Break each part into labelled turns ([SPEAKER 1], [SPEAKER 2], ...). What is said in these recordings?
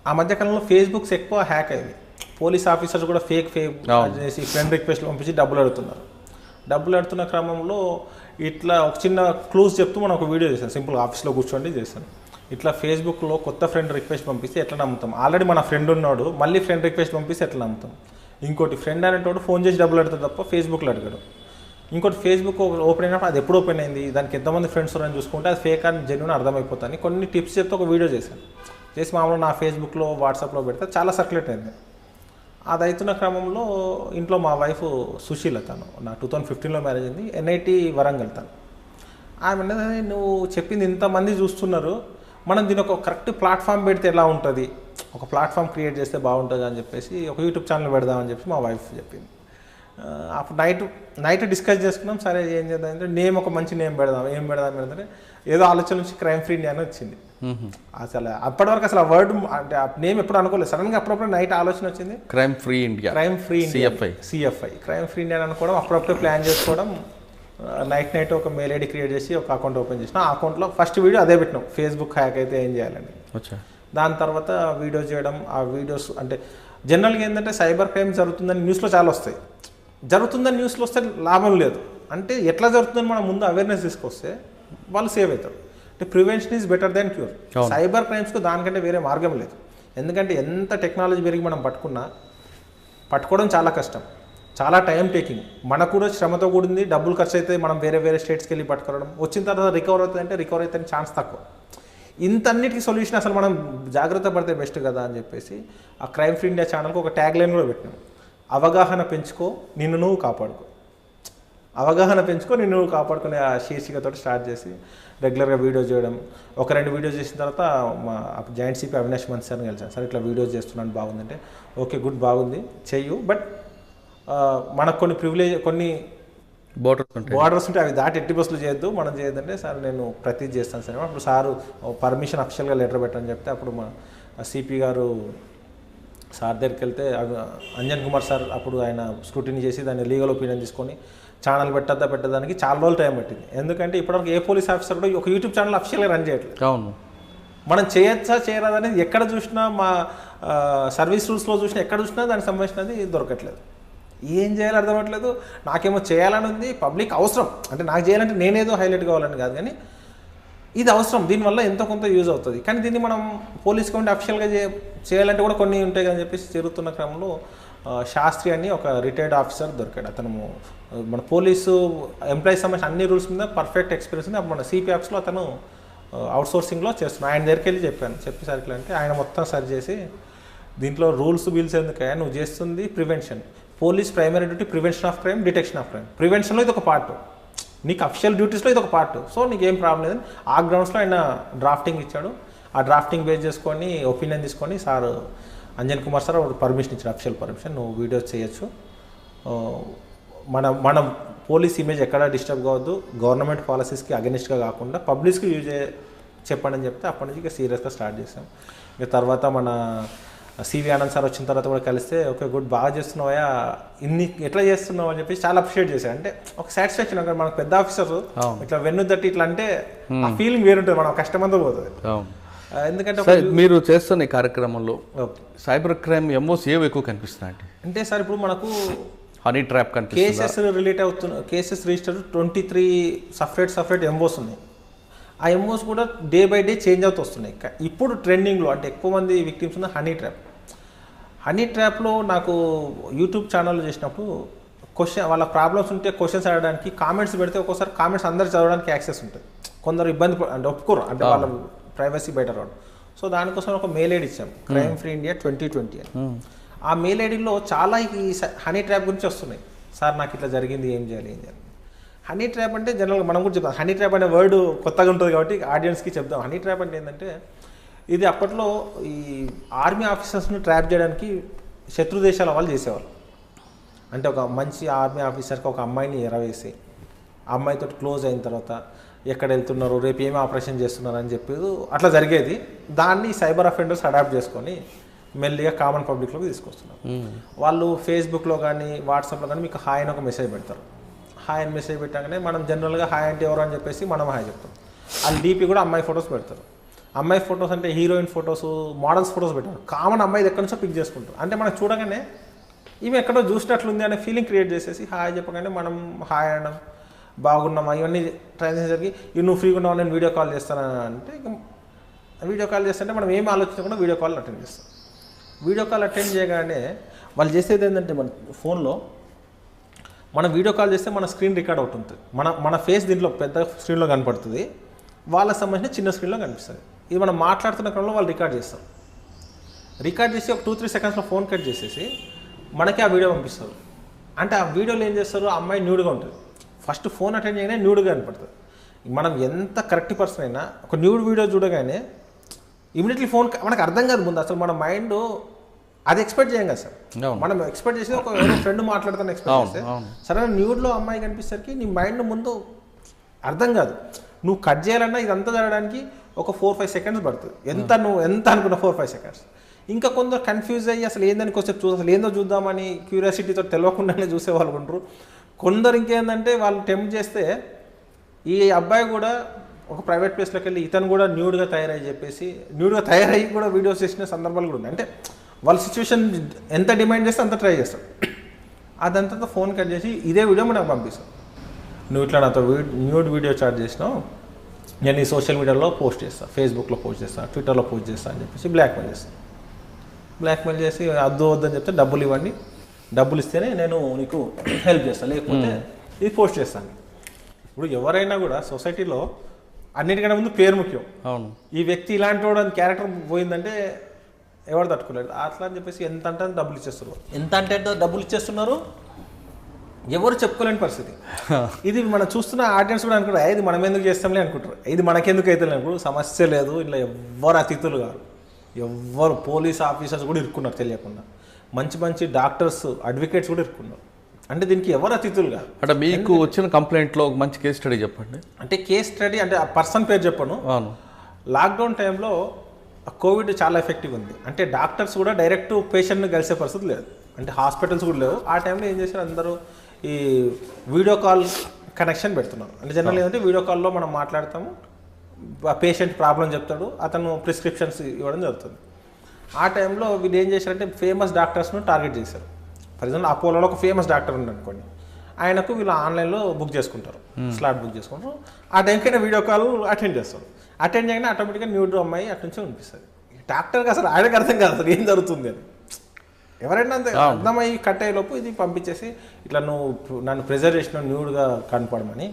[SPEAKER 1] ఆ మధ్యకాలంలో ఫేస్బుక్స్ ఎక్కువ హ్యాక్ అయింది. పోలీస్ ఆఫీసర్స్ కూడా ఫేక్ చేసి ఫ్రెండ్ రిక్వెస్ట్లు పంపించి డబ్బులు అడుగుతున్నారు. డబ్బులు అడుగుతున్న క్రమంలో ఇట్లా ఒక చిన్న క్లూజ్ చెప్తూ మనం ఒక వీడియో చేశాను. సింపుల్ ఆఫీస్లో కూర్చోండి చేశాను. ఇట్లా ఫేస్బుక్లో కొత్త ఫ్రెండ్ రిక్వెస్ట్ పంపిస్తే ఎట్లా నమ్ముతాం? ఆల్రెడీ మన ఫ్రెండ్ ఉన్నాడు, మళ్ళీ ఫ్రెండ్ రిక్వెస్ట్ పంపిస్తే ఎట్లా నమ్ముతాం? ఇంకోటి, ఫ్రెండ్ అనేటోడు ఫోన్ చేసి డబ్బులు అడుగుతాడు తప్ప ఫేస్బుక్లో అడగడు. ఇంకోటి, ఫేస్బుక్ ఓపెన్ అయినప్పుడు అది ఎప్పుడు ఓపెన్ అయింది, దానికి ఎంతమంది ఫ్రెండ్స్ ఉన్నారని చూసుకుంటే అది ఫేక్ అని జెన్యూన్ అర్థమైపోతాను. కొన్ని టిప్స్ చెప్తే ఒక వీడియో చేశాను. చేసి మామూలుగా నా ఫేస్బుక్లో వాట్సాప్లో పెడితే చాలా సర్క్యులేట్ అయింది. అది అవుతున్న క్రమంలో ఇంట్లో మా వైఫ్ సుశీల, తను నా 2015లో మ్యారేజ్ అయింది, NIT వరంగల్. తను ఆమె నువ్వు చెప్పింది ఇంతమంది చూస్తున్నారు, మనం దీని ఒక కరెక్ట్ ప్లాట్ఫామ్ పెడితే ఎలా ఉంటుంది, ఒక ప్లాట్ఫామ్ క్రియేట్ చేస్తే బాగుంటుంది అని చెప్పేసి ఒక యూట్యూబ్ ఛానల్ పెడదామని చెప్పి మా వైఫ్ చెప్పింది. అప్పుడు నైట్ డిస్కస్ చేసుకున్నాం. సరే ఏం చేద్దాం అంటే నేమ్ ఒక మంచి నేమ్ పెడదాం. ఏం పెడదాం ఏదో ఆలోచన నుంచి క్రైమ్ ఫ్రీ ఇండియా అని వచ్చింది. అసలు అప్పటివరకు అసలు ఆ వర్డ్ అంటే ఆ నేమ్ ఎప్పుడు అనుకోలేదు. సడన్గా అప్పుడప్పుడు నైట్ ఆలోచన వచ్చింది, crime free India, CFI crime free India అనుకోవడం, అప్పుడప్పుడు ప్లాన్ చేసుకోవడం. నైట్ ఒక మెయిల్ ఐడి క్రియేట్ చేసి ఒక అకౌంట్ ఓపెన్ చేసిన. ఆ అకౌంట్లో ఫస్ట్ వీడియో అదే పెట్టినాం, ఫేస్బుక్ హ్యాక్ అయితే ఏం చేయాలని. దాని తర్వాత వీడియోస్ చేయడం. ఆ వీడియోస్ అంటే జనరల్గా ఏంటంటే సైబర్ క్రైమ్ జరుగుతుందని న్యూస్లో చాలా వస్తాయి. జరుగుతుందని న్యూస్లో వస్తే లాభం లేదు. అంటే ఎట్లా జరుగుతుందని మనం ముందు అవేర్నెస్ తీసుకొస్తే వాళ్ళు సేవ్ అవుతారు. అంటే prevention is better than cure. Cyber క్రైమ్స్కు దానికంటే వేరే మార్గం లేదు. ఎందుకంటే ఎంత టెక్నాలజీ పెరిగి మనం పట్టుకోవడం చాలా కష్టం, చాలా టైం టేకింగ్, మనకు కూడా శ్రమతో కూడింది, డబ్బులు ఖర్చు అయితే. మనం వేరే స్టేట్స్కి వెళ్ళి పట్టుకోవడం, వచ్చిన తర్వాత రికవర్ అవుతుంది ఛాన్స్ తక్కువ. ఇంతన్నిటికీ సొల్యూషన్ అసలు మనం జాగ్రత్త పడితే బెస్ట్ కదా అని చెప్పేసి ఆ క్రైమ్ ఫ్రీ ఇండియా ఛానల్కి ఒక ట్యాగ్ లైన్ కూడా పెట్టినాం, అవగాహన పెంచుకో నిన్ను నువ్వు కాపాడుకో. అవగాహన పెంచుకో నిన్ను నువ్వు కాపాడుకునే ఆ శీర్షికతో స్టార్ట్ చేసి రెగ్యులర్గా వీడియోస్ చేయడం. ఒక 2 వీడియోస్ చేసిన తర్వాత మా జాయింట్ CP అవినాష్ మంచి సార్ని కలిసాను. సార్ ఇట్లా వీడియోస్ చేస్తున్నాను, బాగుందంటే ఓకే గుడ్, బాగుంది చెయ్యు, బట్ మనకు కొన్ని బోర్డర్స్ ఉంటే అవి దాటి ఎట్టి బస్సులు చేయొద్దు, మనం చేయొద్దంటే సార్ నేను ప్రతి చేస్తాను సార్. అప్పుడు సారు పర్మిషన్ అఫిషియల్గా లెటర్ పెట్టని చెప్తే అప్పుడు మా CP గారు సార్ దగ్గరికి వెళ్తే అంజన్ కుమార్ సార్ అప్పుడు ఆయన స్క్రూటినీ చేసి దాన్ని లీగల్ ఒపీనియన్ తీసుకొని ఛానల్ పెట్టడానికి చాలా రోజులు టైం పట్టింది. ఎందుకంటే ఇప్పటివరకు ఏ పోలీస్ ఆఫీసర్ కూడా ఒక యూట్యూబ్ ఛానల్ అఫిషియల్గా రన్ చేయట్లేదు. అవును, మనం చేయొచ్చా చేయరాదనేది ఎక్కడ చూసినా, మా సర్వీస్ రూల్స్లో చూసినా, ఎక్కడ చూసినా దానికి సంబంధించినది దొరకట్లేదు. ఏం చేయాలో అర్థమవట్లేదు. నాకేమో చేయాలని ఉంది, పబ్లిక్ అవసరం, అంటే నాకు చేయాలంటే నేనేదో హైలైట్ కావాలని కాదు, కానీ ఇది అవసరం, దీనివల్ల ఎంతో కొంత యూజ్ అవుతుంది. కానీ దీన్ని మనం పోలీస్ కౌంటీ అఫిషియల్గా చేయాలంటే కూడా కొన్ని ఉంటాయి అని చెప్పేసి తిరుగుతున్న క్రమంలో శాస్త్రి అని ఒక రిటైర్డ్ ఆఫీసర్ దొరికాడు. అతను మన పోలీసు ఎంప్లాయీస్ సంబంధించిన అన్ని రూల్స్ మీద పర్ఫెక్ట్ ఎక్స్పీరియన్స్ ఉంది. మన CP ఆఫీస్లో అతను అవుట్సోర్సింగ్లో చేస్తున్నాడు. ఆయన దగ్గరికి వెళ్ళి చెప్పేసరికి అంటే ఆయన మొత్తం సరి చేసి దీంట్లో రూల్స్ బిల్స్ ఎందుకయ్యా, నువ్వు చేస్తుంది prevention. Police primary duty prevention of crime, detection of crime. ప్రివెన్షన్లో ఇది ఒక పార్ట్, నీకు అఫిషియల్ డ్యూటీస్లో ఇది ఒక పార్ట్. సో నీకేం ప్రాబ్లం లేదని ఆ గ్రౌండ్స్లో ఆయన డ్రాఫ్టింగ్ ఇచ్చాడు. ఆ డ్రాఫ్టింగ్ బేస్ చేసుకొని ఒపీనియన్ తీసుకొని sir Anjan Kumar sir permission ఇచ్చాడు, అఫిషియల్ పర్మిషన్, నువ్వు వీడియోస్ చేయొచ్చు. మన పోలీస్ ఇమేజ్ ఎక్కడ డిస్టర్బ్ కావద్దు, గవర్నమెంట్ పాలసీస్కి అగెనిస్ట్గా కాకుండా పబ్లిక్స్కి యూజ్ చెప్పండి అని చెప్తే అప్పటి నుంచి ఇక సీరియస్గా స్టార్ట్ చేసాం. ఇక తర్వాత మన CV ఆనంద్ సార్ వచ్చిన తర్వాత కూడా కలిస్తే ఓకే గుడ్, బాగా చేస్తున్నావా, ఎట్లా చేస్తున్నావు అని చెప్పి చాలా అప్రిషియేట్ చేశాడు. అంటే ఒక సాటిస్ఫాక్షన్, అక్కడ మనకు పెద్ద ఆఫీసర్ ఇట్లా వెన్ను తట్టి ఇట్లా అంటే ఆ ఫీలింగ్ వేరుంటుంది, మనం కష్టమంతా పోతుంది. ఎందుకంటే
[SPEAKER 2] మీరు చేస్తున్న ఈ కార్యక్రమంలో సైబర్ క్రైమ్ MOs ఏవి ఎక్కువ కనిపిస్తున్నాయి
[SPEAKER 1] అంటే సార్ ఇప్పుడు మనకు
[SPEAKER 2] హనీ ట్రాప్
[SPEAKER 1] కేసెస్ రిలేట్ అవుతున్న కేసెస్ రిజిస్టర్ 23 సపరేట్ MOs ఉన్నాయి. ఆ MOs కూడా డే బై డే చేంజ్ అవుతూ వస్తున్నాయి. ఇప్పుడు ట్రెండింగ్లో అంటే ఎక్కువ మంది విక్టిమ్స్ ఉన్న హనీ ట్రాప్లో నాకు యూట్యూబ్ ఛానల్ చేసినప్పుడు వాళ్ళ ప్రాబ్లమ్స్ ఉంటే క్వశ్చన్స్ అడగడానికి కామెంట్స్ పెడితే ఒక్కోసారి కామెంట్స్ అందరు చదవడానికి యాక్సెస్ ఉంటుంది. కొందరు ఇబ్బంది అంటే ఒప్పుకోరు, అంటే వాళ్ళ ప్రైవసీ బయట రావడం. సో దానికోసం ఒక మెయిల్ ఐడి ఇచ్చాం, క్రైమ్ ఫ్రీ ఇండియా 2020 అని. ఆ మెయిల్ ఐడిలో చాలా ఈ హనీ ట్రాప్ గురించి వస్తున్నాయి. సార్ నాకు ఇట్లా జరిగింది, ఏం చేయాలి. హనీ ట్రాప్ అంటే జనరల్గా మనం కూడా చెప్తాం, హనీ ట్రాప్ అనే వర్డ్ కొత్తగా ఉంటుంది కాబట్టి ఆడియన్స్కి చెప్దాం. హనీ ట్రాప్ అంటే ఏంటంటే ఇది అప్పట్లో ఈ ఆర్మీ ఆఫీసర్స్ని ట్రాప్ చేయడానికి శత్రు దేశాల వాళ్ళు చేసేవాళ్ళు. అంటే ఒక మంచి ఆర్మీ ఆఫీసర్కి ఒక అమ్మాయిని ఎరవేసి ఆ అమ్మాయితో క్లోజ్ అయిన తర్వాత ఎక్కడ వెళ్తున్నారు, రేపు ఏమి ఆపరేషన్ చేస్తున్నారు అని చెప్పేది అట్లా జరిగేది. దాన్ని సైబర్ అఫెండర్స్ అడాప్ట్ చేసుకొని మెల్లిగా కామన్ పబ్లిక్లోకి తీసుకొస్తున్నారు. వాళ్ళు ఫేస్బుక్లో కానీ వాట్సాప్లో కానీ మీకు హాయ్ అని ఒక మెసేజ్ పెడతారు. హాయ్ అని మెసేజ్ పెట్టగానే మనం జనరల్గా హాయ్ అంటే ఎవరు అని చెప్పేసి మనం హాయ్ చెప్తాం. వాళ్ళు DP కూడా అమ్మాయి ఫొటోస్ పెడతారు. అమ్మాయి ఫొటోస్ అంటే హీరోయిన్ ఫొటోస్, మోడల్స్ ఫొటోస్ పెట్టారు. కామన్ అమ్మాయి ఎక్కడి నుంచో పిక్ చేసుకుంటారు. అంటే మనం చూడగానే ఈమె ఎక్కడో చూసినట్లుంది అనే ఫీలింగ్ క్రియేట్ చేసేసి హాయ్ చెప్పగానే మనం హాయ్ అనడం, బాగున్నామా ఇవన్నీ ట్రాన్సాక్షన్ జరిగి నువ్వు ఫ్రీగా ఉన్నావు నేను వీడియో కాల్ చేస్తాను అంటే ఇక వీడియో కాల్ చేస్తుంటే మనం ఏం ఆలోచించకుండా వీడియో కాల్ అటెండ్ చేస్తాం. వీడియో కాల్ అటెండ్ చేయగానే వాళ్ళు చేసేది ఏంటంటే మన ఫోన్లో మనం వీడియో కాల్ చేస్తే మన స్క్రీన్ రికార్డ్ అవుతుంది. మన ఫేస్ దీంట్లో పెద్ద స్క్రీన్లో కనపడుతుంది, వాళ్ళకి సంబంధించిన చిన్న స్క్రీన్లో కనిపిస్తుంది. ఇది మనం మాట్లాడుతున్న క్రమంలో వాళ్ళు రికార్డ్ చేస్తారు. రికార్డ్ చేసి ఒక 2-3 సెకండ్స్లో ఫోన్ కట్ చేసేసి మనకి ఆ వీడియో పంపిస్తారు. అంటే ఆ వీడియోలో ఏం చేస్తారు, ఆ అమ్మాయి న్యూడ్గా ఉంటుంది. ఫస్ట్ ఫోన్ అటెండ్ చేయగానే న్యూడ్గా కనపడుతుంది. మనం ఎంత కరెక్ట్ పర్సన్ అయినా ఒక న్యూడ్ వీడియో చూడగానే ఇమీడియట్లీ ఫోన్ మనకు అర్థం కాదు ముందు. అసలు మన మైండ్ అది ఎక్స్పెక్ట్ చేయం కదా సార్. మనం ఎక్స్పెక్ట్ చేసి ఒక ఫ్రెండ్ మాట్లాడుతాను ఎక్స్పెక్ట్ చేస్తే సరే న్యూడ్లో అమ్మాయి కనిపిసరికి నీ మైండ్ ముందు అర్థం కాదు. నువ్వు కట్ చేయాలన్నా ఇదంతా జరగడానికి ఒక 4-5 సెకండ్స్ పడుతుంది. నువ్వు ఎంత అనుకున్న 4-5 సెకండ్స్. ఇంకా కొందరు కన్ఫ్యూజ్ అయ్యి అసలు ఏందని కొంచెం అసలు ఏందో చూద్దామని క్యూరియాసిటీతో తెలియకుండానే చూసేవాళ్ళు ఉంటారు. కొందరు ఇంకేందంటే వాళ్ళు టెంప్ట్ చేస్తే ఈ అబ్బాయి కూడా ఒక ప్రైవేట్ ప్లేస్లోకి వెళ్ళి ఇతను కూడా న్యూడ్గా తయారయ్యి కూడా వీడియోస్ చేసిన సందర్భాలు కూడా ఉన్నాయి. అంటే వాళ్ళ సిచ్యువేషన్ ఎంత డిమాండ్ చేస్తే అంత ట్రై చేస్తారు. అదంతా ఫోన్ కట్ చేసి ఇదే వీడియో మనకు పంపిస్తాం. నువ్వు ఇట్లా నాతో న్యూడ్ వీడియో చాట్ చేసినావు, నేను ఈ సోషల్ మీడియాలో పోస్ట్ చేస్తాను, ఫేస్బుక్లో పోస్ట్ చేస్తాను, ట్విట్టర్లో పోస్ట్ చేస్తాను అని చెప్పేసి బ్లాక్మెయిల్ చేసి వద్దని చెప్తే డబ్బులు ఇవ్వండి, డబ్బులు ఇస్తేనే నేను నీకు హెల్ప్ చేస్తాను, లేకపోతే ఇది పోస్ట్ చేస్తాను. ఇప్పుడు ఎవరైనా కూడా సొసైటీలో అన్నిటికన్నా ముందు పేరు ముఖ్యం.
[SPEAKER 2] అవును,
[SPEAKER 1] ఈ వ్యక్తి ఇలాంటి వాడు అని క్యారెక్టర్ పోయిందంటే ఎవరు తట్టుకోలేడు. అట్లా అని చెప్పేసి ఎంత అంటే డబ్బులు ఇచ్చేస్తున్నారు, డబ్బులు ఇచ్చేస్తున్నారు, ఎవరు చెప్పుకోలేని పరిస్థితి. ఇది మనం చూస్తున్న ఆడియన్స్ కూడా అనుకుంటారు ఇది మనం ఎందుకు చేస్తాంలే అనుకుంటారు, ఇది మనకెందుకు అయితే అనుకుంటారు. సమస్య లేదు, ఇలా ఎవ్వరు అతిథులు కాదు, ఎవ్వరు పోలీస్ ఆఫీసర్స్ కూడా ఇరుక్కున్నారు తెలియకుండా, మంచి డాక్టర్స్ అడ్వకేట్స్ కూడా ఇరుక్కున్నారు. అంటే దీనికి ఎవరు అతిథులు కాదు.
[SPEAKER 2] అంటే మీకు వచ్చిన కంప్లైంట్లో ఒక మంచి కేస్ స్టడీ చెప్పండి.
[SPEAKER 1] అంటే కేస్ స్టడీ అంటే ఆ పర్సన్ పేరు చెప్పను. లాక్డౌన్ టైంలో కోవిడ్ చాలా ఎఫెక్టివ్ ఉంది. అంటే డాక్టర్స్ కూడా డైరెక్ట్ పేషెంట్ని కలిసే పరిస్థితి లేదు, అంటే హాస్పిటల్స్ కూడా లేవు. ఆ టైంలో ఏం చేశారు, అందరూ ఈ వీడియో కాల్ కనెక్షన్ పెడుతున్నారు. అంటే జనరల్ ఏంటంటే వీడియో కాల్లో మనం మాట్లాడతాము, ఆ పేషెంట్ ప్రాబ్లం చెప్తాడు, అతను ప్రిస్క్రిప్షన్స్ ఇవ్వడం జరుగుతుంది. ఆ టైంలో వీళ్ళు ఏం చేశారంటే ఫేమస్ డాక్టర్స్ను టార్గెట్ చేశారు. ఫర్ ఎగ్జాంపుల్ అపోలోలో ఒక ఫేమస్ డాక్టర్ ఉంది అనుకోండి, ఆయనకు వీళ్ళు ఆన్లైన్లో బుక్ చేసుకుంటారు, స్లాట్ బుక్ చేసుకుంటారు. ఆ టైంకైనా వీడియో కాల్ అటెండ్ చేస్తారు. అటెండ్ చేయగానే ఆటోమేటిక్గా న్యూడ్ అమ్మాయి అటు నుంచి అనిపిస్తుంది. డాక్టర్కి అసలు ఆయనకు అర్థం కాదు అసలు ఏం జరుగుతుంది అని. ఎవరైనా అంతే అర్థమయ్యి కట్ అయ్యేలోపు ఇది పంపించేసి ఇట్లా నువ్వు నన్ను ప్రెజర్ చేసిన న్యూడ్గా కనపడమని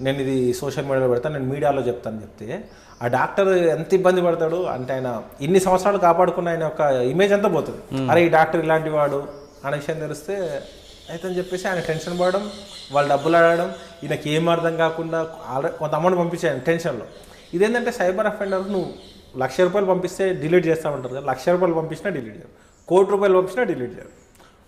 [SPEAKER 1] నేను ఇది సోషల్ మీడియాలో పెడతాను, నేను మీడియాలో చెప్తాను చెప్తే ఆ డాక్టర్ ఎంత ఇబ్బంది పడతాడు అంటే ఆయన ఇన్ని సంవత్సరాలు కాపాడుకున్న ఆయన ఒక ఇమేజ్ అంతా పోతుంది. అరే ఈ డాక్టర్ ఇలాంటి వాడు అనే విషయం తెలిస్తే అయితే అని చెప్పేసి ఆయన టెన్షన్ పడడం, వాళ్ళు డబ్బులు అడగడం, ఈయనకి ఏం అర్థం కాకుండా కొంత అమౌంట్ పంపించాను టెన్షన్లో. ఇదేంటంటే సైబర్ అఫెండర్ నువ్వు ₹1,00,000 పంపిస్తే డిలీట్ చేస్తామంటారు కదా, ₹1,00,000 పంపించినా డిలీట్ చేయరు, ₹1,00,00,000 పంపించినా డిలీట్ చేయరు,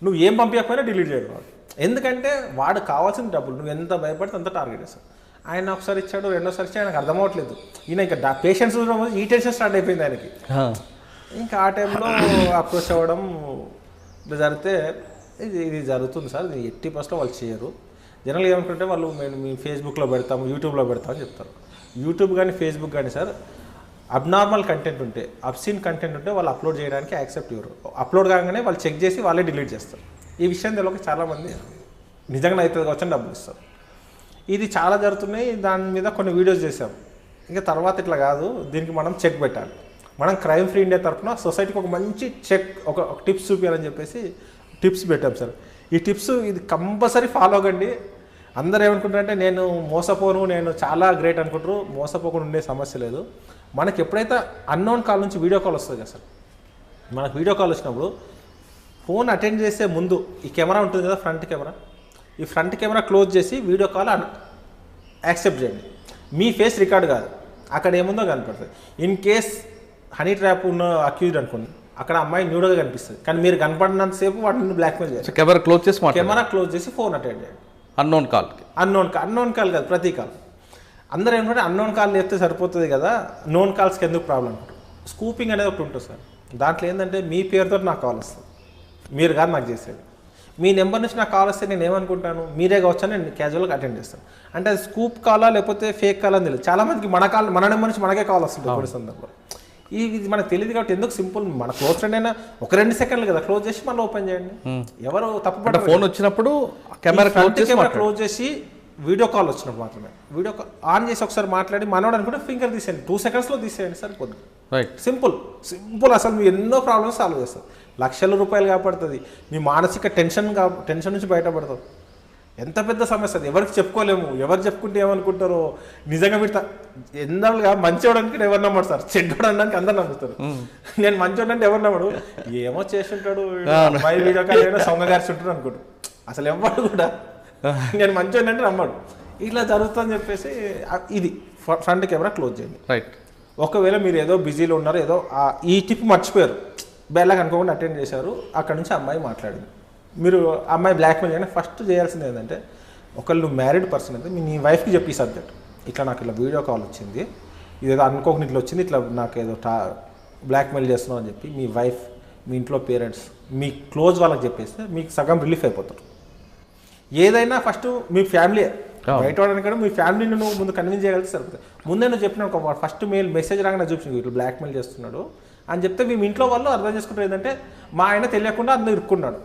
[SPEAKER 1] నువ్వు ఏం పంపించకపోయినా డిలీట్ చేయరు వాడు. ఎందుకంటే వాడు కావాల్సిన డబ్బులు, నువ్వు ఎంత భయపడితే అంత టార్గెట్ చేస్తావు. ఆయన ఒకసారి ఇచ్చాడు, రెండోసారి ఇచ్చాడు, ఆయనకు అర్థం అవ్వట్లేదు. ఈయన ఇంకా పేషెంట్స్ ఈ టెన్షన్ స్టార్ట్ అయిపోయింది ఆయనకి. ఇంకా ఆ టైంలో అప్రోచ్ అవ్వడం జరిగితే ఇది జరుగుతుంది సార్, ఇది 80% వాళ్ళు చేయరు. జనరల్గా ఏమనుకుంటే వాళ్ళు మేము మీ ఫేస్బుక్లో పెడతాము, యూట్యూబ్లో పెడతామని చెప్తారు. యూట్యూబ్ కానీ ఫేస్బుక్ కానీ సార్ అబ్నార్మల్ కంటెంట్ ఉంటే, అబ్సీన్ కంటెంట్ ఉంటే వాళ్ళు అప్లోడ్ చేయడానికి యాక్సెప్ట్ ఇవ్వరు. అప్లోడ్ కాగానే వాళ్ళు చెక్ చేసి వాళ్ళే డిలీట్ చేస్తారు. ఈ విషయం తెలియక చాలామంది నిజంగా అవుతుంది కావచ్చు అని డబ్బులు ఇస్తారు. ఇది చాలా జరుగుతున్నాయి. దాని మీద కొన్ని వీడియోస్ చేసాం. ఇంకా తర్వాత ఇట్లా కాదు, దీనికి మనం చెక్ పెట్టాలి. మనం క్రైమ్ ఫ్రీ ఇండియా తరఫున సొసైటీకి ఒక మంచి చెక్ ఒక టిప్స్ చూపించాలని చెప్పేసి టిప్స్ పెట్టాం సార్. ఈ టిప్స్ ఇది కంపల్సరీ ఫాలో అవ్వండి. అందరూ ఏమనుకుంటారంటే నేను మోసపోను, నేను చాలా గ్రేట్ అనుకుంటారు. మోసపోకుండా ఉండే సమస్య లేదు. మనకి ఎప్పుడైతే అన్నోన్ కాల్ నుంచి వీడియో కాల్ వస్తుంది కదా సార్, మనకు వీడియో కాల్ వచ్చినప్పుడు ఫోన్ అటెండ్ చేసే ముందు ఈ కెమెరా ఉంటుంది కదా, ఫ్రంట్ కెమెరా, ఈ ఫ్రంట్ కెమెరా క్లోజ్ చేసి వీడియో కాల్ యాక్సెప్ట్ చేయండి. మీ ఫేస్ రికార్డ్ కాదు, అక్కడ ఏముందో కనపడుతుంది. ఇన్ కేస్ హనీ ట్రాప్ ఉన్న అక్యూజ్డ్ అనుకోండి, అక్కడ అమ్మాయి న్యూడ్గా కనిపిస్తుంది, కానీ మీరు కనపడినంతసేపు వాటిని బ్లాక్మెయిల్ చేయాలి.
[SPEAKER 2] కెమెరా క్లోజ్ చేసి
[SPEAKER 1] ఫోన్ అటెండ్ చేయండి.
[SPEAKER 2] అన్నోన్
[SPEAKER 1] కాల్ కాదు, ప్రతి కాల్. అందరూ ఏంటంటే అన్నోన్ కాల్ చేస్తే సరిపోతుంది కదా, నోన్ కాల్స్కి ఎందుకు ప్రాబ్లం అనుకుంటారు. స్కూపింగ్ అనేది ఒకటి ఉంటుంది సార్. దాంట్లో ఏంటంటే మీ పేరుతో నాకు కాల్ వస్తుంది, మీరు కాదు నాకు చేసేది. మీ నెంబర్ నుంచి నాకు కాల్ వస్తే నేను ఏమనుకుంటాను మీరే కావచ్చు అని నేను క్యాజువల్గా అటెండ్ చేస్తాను. అంటే అది స్కూప్ కాలా లేకపోతే ఫేక్ కాలా అని తెలియదు. చాలామందికి మన నెంబర్ నుంచి మనకే కాల్ వస్తుంది కొన్ని సందర్భంలో. ఇది మనకు తెలియదు కాబట్టి ఎందుకు సింపుల్ మన క్లోజ్ ఫ్రెండ్ అయినా ఒక 2 సెకండ్లు కదా క్లోజ్ చేసి మళ్ళీ ఓపెన్ చేయండి. ఎవరు తప్పు
[SPEAKER 2] ఫోన్ వచ్చినప్పుడు కెమెరా
[SPEAKER 1] క్లోజ్ చేసి వీడియో కాల్ వచ్చినప్పుడు మాత్రమే వీడియో కాల్ ఆన్ చేసి ఒకసారి మాట్లాడి మనోడు అనుకుంటే ఫింగర్ తీసేయండి, 2 సెకండ్స్లో తీసేయండి సరిపోద్ది.
[SPEAKER 2] రైట్,
[SPEAKER 1] సింపుల్ అసలు మీ ఎన్నో ప్రాబ్లమ్స్ సాల్వ్ చేస్తారు. లక్షల రూపాయలు కాపాడుతుంది, మీ మానసిక టెన్షన్ నుంచి బయటపడతారు. ఎంత పెద్ద సమస్య అది, ఎవరికి చెప్పుకోలేము. ఎవరు చెప్పుకుంటే ఏమనుకుంటారో. నిజంగా మీరు ఎందాలుగా మంచివాడు అనుకుంటే ఎవరు నమ్మడు సార్, చెడ్డోడు అనడానికి అందరు నమ్ముతారు. నేను మంచివాడు అంటే ఎవరు నమ్మడు, ఏమో చేస్తుంటాడు వీడియో కాల్ అయినా సొంగగారిచి ఉంటాడు అనుకుంటాడు. అసలు ఎవరు కూడా నేను మంచివాడు అంటే నమ్మడు. ఇట్లా జరుగుతుందని చెప్పేసి ఇది ఫ్రంట్ కెమెరా క్లోజ్ చేయండి.
[SPEAKER 2] రైట్,
[SPEAKER 1] ఒకవేళ మీరు ఏదో బిజీలో ఉన్నారు, ఏదో ఈ టిప్ మర్చిపోయారు, బెల్లగా అనుకోకుండా అటెండ్ చేశారు, అక్కడ నుంచి అమ్మాయి మాట్లాడింది, మీరు అమ్మాయి బ్లాక్మెయిల్ చేయగానే ఫస్ట్ చేయాల్సింది ఏంటంటే, ఒకళ్ళు మ్యారీడ్ పర్సన్ అయితే నీ వైఫ్కి చెప్పి సబ్జెక్ట్ ఇట్లా నాకు ఇలా వీడియో కాల్ వచ్చింది, ఇదేదో అనుకోకుండా ఇట్లా వచ్చింది, ఇట్లా నాకు ఏదో బ్లాక్మెయిల్ చేస్తున్నావు అని చెప్పి మీ వైఫ్, మీ ఇంట్లో పేరెంట్స్, మీ క్లోజ్ వాళ్ళకి చెప్పేస్తే మీకు సగం రిలీఫ్ అయిపోతారు. ఏదైనా ఫస్ట్ మీ ఫ్యామిలీ బయట వాడని కూడా మీ ఫ్యామిలీని నువ్వు ముందు కన్విన్స్ చేయగలిగితే సరిపోతుంది. ముందే నువ్వు చెప్పినావు ఒక ఫస్ట్ మెసేజ్ రాగానే చూపించింది ఇట్లా బ్లాక్మెయిల్ చేస్తున్నాడు అని చెప్తే మీ ఇంట్లో వాళ్ళు అర్థం చేసుకుంటారు ఏంటంటే మా ఆయన తెలియకుండా అందులో ఇరుక్కున్నాడు.